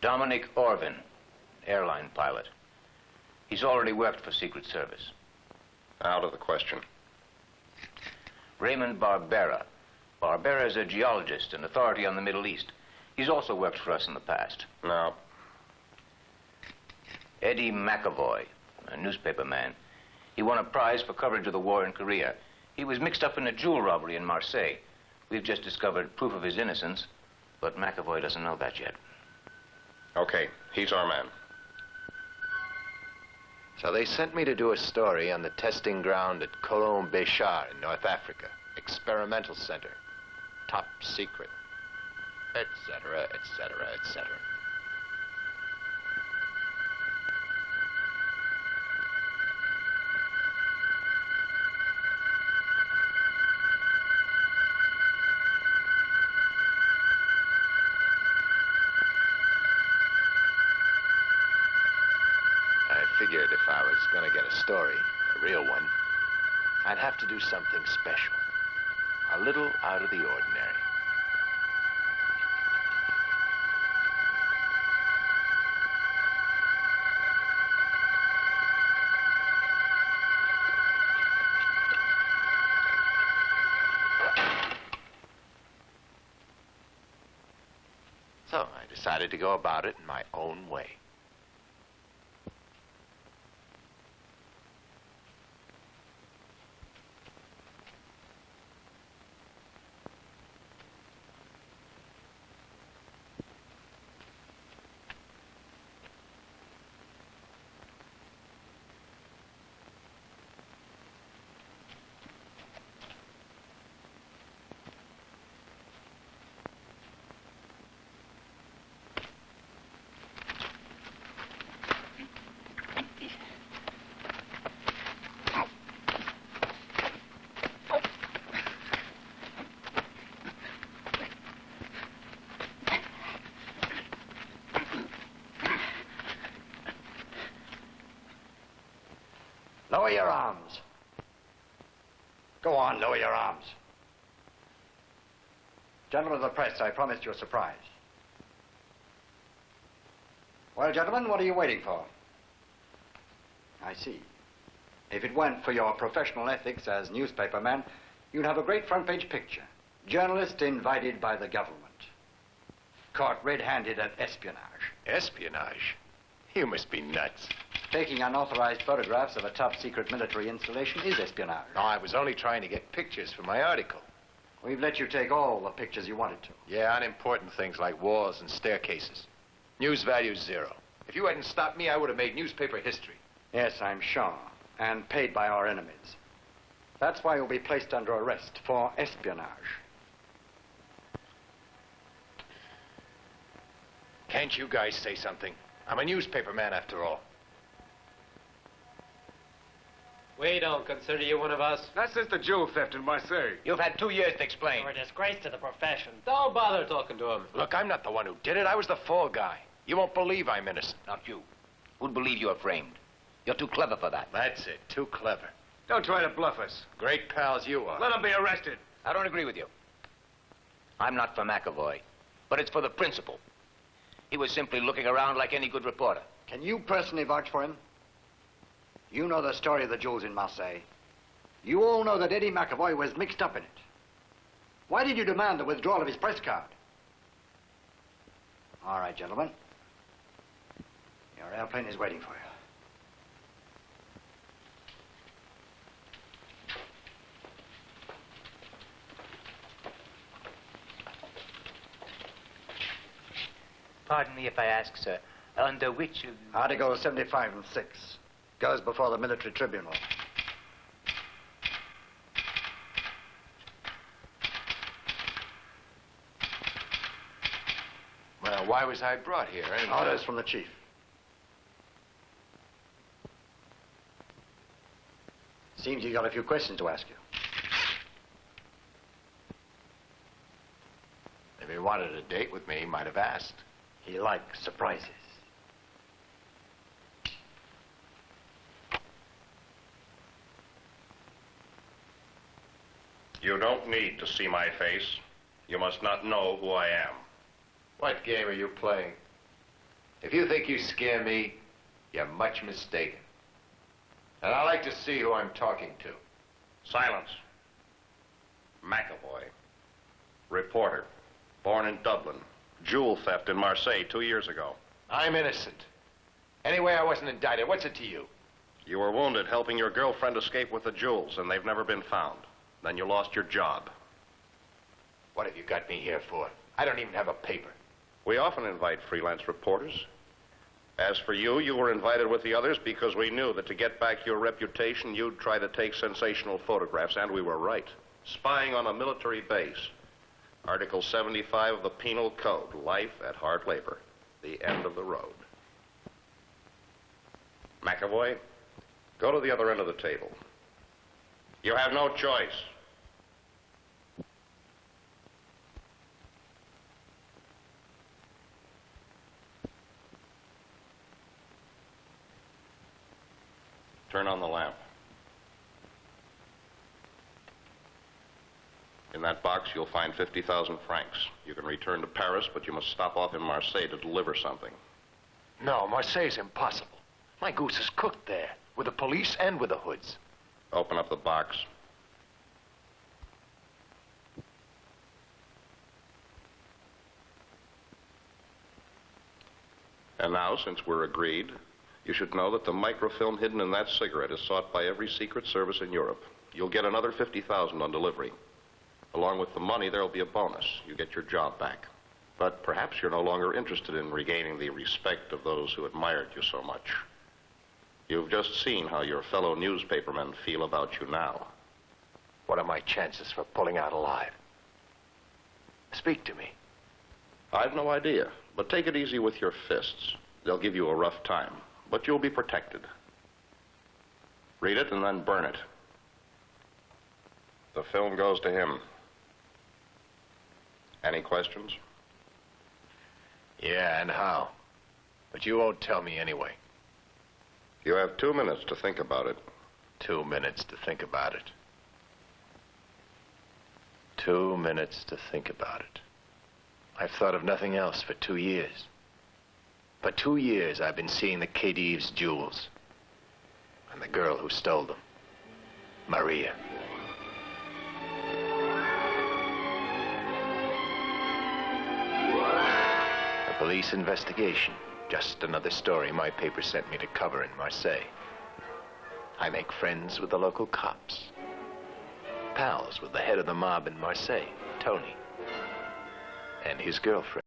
Dominic Orvin, airline pilot. He's already worked for Secret Service. Out of the question. Raymond Barbera. Barbera is a geologist and authority on the Middle East. He's also worked for us in the past. No. Eddie McAvoy, a newspaper man. He won a prize for coverage of the war in Korea. He was mixed up in a jewel robbery in Marseille. We've just discovered proof of his innocence, but McAvoy doesn't know that yet. Okay, he's our man. So they sent me to do a story on the testing ground at Cologne Béchar in North Africa. Experimental center. Top secret. Etc., etc., etc. Figured if I was going to get a story, a real one, I'd have to do something special. A little out of the ordinary. So I decided to go about it in my own way. Lower your arms. Go on, lower your arms. Gentlemen of the press, I promised you a surprise. Well, gentlemen, what are you waiting for? I see. If it weren't for your professional ethics as newspapermen, you'd have a great front-page picture. Journalist invited by the government. Caught red-handed at espionage. Espionage? You must be nuts. Taking unauthorized photographs of a top-secret military installation is espionage. No, I was only trying to get pictures for my article. We've let you take all the pictures you wanted to. Yeah, unimportant things like walls and staircases. News value's 0. If you hadn't stopped me, I would have made newspaper history. Yes, I'm sure. And paid by our enemies. That's why you'll be placed under arrest for espionage. Can't you guys say something? I'm a newspaper man after all. We don't consider you one of us. That's just the jewel theft in Marseille. You've had 2 years to explain. You're a disgrace to the profession. Don't bother talking to him. Look, I'm not the one who did it. I was the fall guy. You won't believe I'm innocent. Not you. Who'd believe you were framed? You're too clever for that. That's it. Too clever. Don't try to bluff us. Great pals you are. Let him be arrested. I don't agree with you. I'm not for McAvoy, but it's for the principal. He was simply looking around like any good reporter. Can you personally vouch for him? You know the story of the jewels in Marseille. You all know that Eddie McAvoy was mixed up in it. Why did you demand the withdrawal of his press card? All right, gentlemen. Your airplane is waiting for you. Pardon me if I ask, sir, under which... Article 75 and 6 goes before the military tribunal. Well, why was I brought here anyway? Orders from the chief. Seems you got a few questions to ask you. If he wanted a date with me, he might have asked. He likes surprises. You don't need to see my face. You must not know who I am. What game are you playing? If you think you scare me, you're much mistaken. And I like to see who I'm talking to. Silence. McAvoy. Reporter. Born in Dublin. Jewel theft in Marseille 2 years ago. I'm innocent. Anyway, I wasn't indicted. What's it to you? You were wounded helping your girlfriend escape with the jewels, and they've never been found. Then you lost your job. What have you got me here for? I don't even have a paper. We often invite freelance reporters. As for you, you were invited with the others because we knew that to get back your reputation, you'd try to take sensational photographs, and we were right. Spying on a military base. Article 75 of the Penal Code, life at hard labor. The end of the road. McAvoy, go to the other end of the table. You have no choice. Turn on the lamp. In that box, you'll find 50,000 francs. You can return to Paris, but you must stop off in Marseille to deliver something. No, Marseille's impossible. My goose is cooked there, with the police and with the hoods. Open up the box. And now, since we're agreed, you should know that the microfilm hidden in that cigarette is sought by every secret service in Europe. You'll get another 50,000 on delivery. Along with the money, there'll be a bonus. You get your job back. But perhaps you're no longer interested in regaining the respect of those who admired you so much. You've just seen how your fellow newspapermen feel about you now. What are my chances for pulling out alive? Speak to me. I've no idea, but take it easy with your fists. They'll give you a rough time, but you'll be protected. Read it and then burn it. The film goes to him. Any questions? Yeah, and how? But you won't tell me anyway. You have 2 minutes to think about it. 2 minutes to think about it. 2 minutes to think about it. I've thought of nothing else for 2 years. For 2 years, I've been seeing the Khedive's jewels. And the girl who stole them. Maria. A police investigation. Just another story my paper sent me to cover in Marseille. I make friends with the local cops. Pals with the head of the mob in Marseille, Tony. And his girlfriend.